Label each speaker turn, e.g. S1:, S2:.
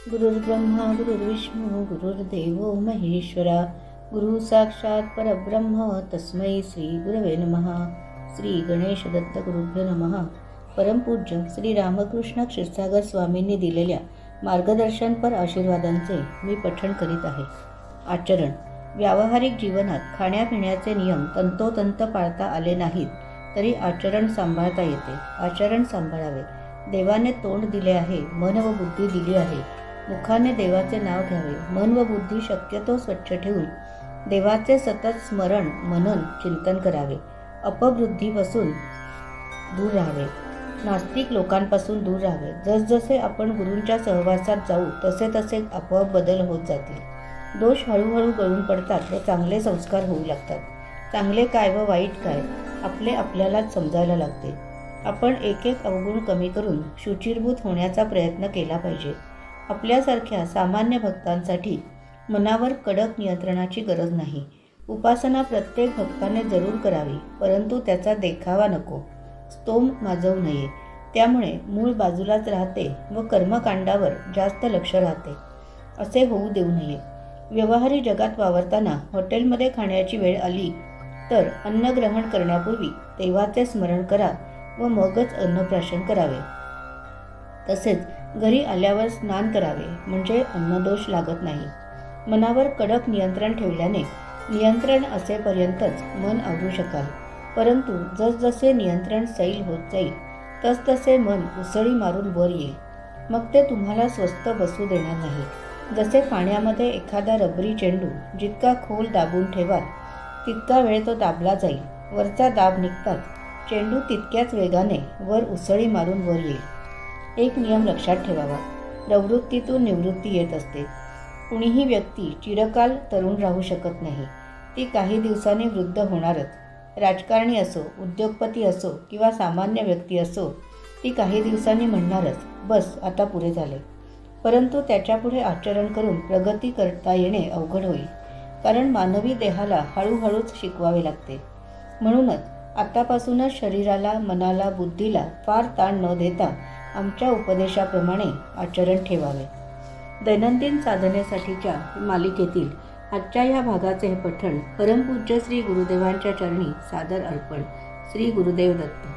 S1: गुरुर्ब्रह्मा गुरुर्विष्णू गुरुर्देवो महेश्वरा गुरु साक्षात परब्रह्म तस्मै श्री गुरवे नमः। श्री गणेश दत्त गुरुभ्यो नमः। परमपूज्य श्री रामकृष्ण क्षीरसागर स्वामींनी दिलेल्या मार्गदर्शनपर आशीर्वादांचे मी पठण करीत आहे। आचरण: व्यावहारिक जीवनात खाण्यापिण्याचे नियम तंतोतंत पाळता आले नाहीत तरी आचरण सांभाळता येते। आचरण सांभाळावे। देवाने तोंड दिले आहे, मन व बुद्धी दिली आहे। मुखाने देवाचे नाव घ्यावे, मन व बुद्धी शक्यतो स्वच्छ ठेवून देवाचे सतत स्मरण मनन चिंतन करावे। अपवृद्धीपासून दूर राहावे, नास्तिक लोकांपासून दूर राहावे। जसजसे आपण गुरूंच्या सहवासात जाऊ तसे तसे आपोआप बदल होत जातील। दोष हळूहळू गळून पडतात व चांगले संस्कार होऊ लागतात। चांगले काय व वाईट काय आपले आपल्यालाच समजायला लागते। आपण एक एक अवगुण कमी करून शुचिर्भूत होण्याचा प्रयत्न केला पाहिजे। आपल्यासारख्या सामान्य भक्तांसाठी मनावर कडक नियंत्रणाची गरज नाही। उपासना प्रत्येक भक्ताने जरूर करावी, परंतु त्याचा देखावा नको, स्तोम माजवू नये। त्यामुळे मूळ बाजूलाच राहते व कर्मकांडावर जास्त लक्ष राहते, असे होऊ देऊ नये। व्यवहारी जगात वावरताना हॉटेलमध्ये खाण्याची वेळ आली तर अन्न ग्रहण करण्यापूर्वी देवाचे स्मरण करा व मगच अन्नप्राशन करावे। तसेच घरी आल्यावर स्नान करावे, म्हणजे अन्नदोष लागत नाही। मनावर कडक नियंत्रण ठेवल्याने नियंत्रण असेपर्यंतच मन आवरू शकाल, परंतु जसजसे नियंत्रण सैल होत जाईल तसतसे मन उसळी मारून वर येईल। मग ते तुम्हाला स्वस्थ बसू देणार नाही। जसे पाण्यामध्ये एखादा रबरी चेंडू जितका खोल दाबून ठेवाल तितका वेळ तो दाबला जाईल। वरचा दाब निघताच चेंडू तितक्याच वेगाने वर उसळी मारून वर येईल। एक नियम लक्षात ठेवावा, प्रवृत्तीतून निवृत्ती येत असते। कुणीही व्यक्ती चिरकाल तरुण राहू शकत नाही, ती काही दिवसांनी वृद्ध होणारच। राजकारणी असो, उद्योगपती असो किंवा सामान्य व्यक्ती असो, ती काही दिवसांनी म्हणणारच, बस आता पुरे झाले। परंतु त्याच्यापुढे आचरण करून प्रगती करता येणे अवघड होईल, कारण मानवी देहाला हळूहळूच शिकवावे लागते। म्हणूनच आतापासूनच शरीराला, मनाला, बुद्धीला फार ताण न देता आमच्या उपदेशाप्रमाणे आचरण ठेवावे। दैनंदिन साधनेसाठीच्या मालिकेतील आजच्या ह्या भागाचे हे पठण परमपूज्य श्री गुरुदेवांच्या चरणी सादर अर्पण। श्री गुरुदेव दत्त।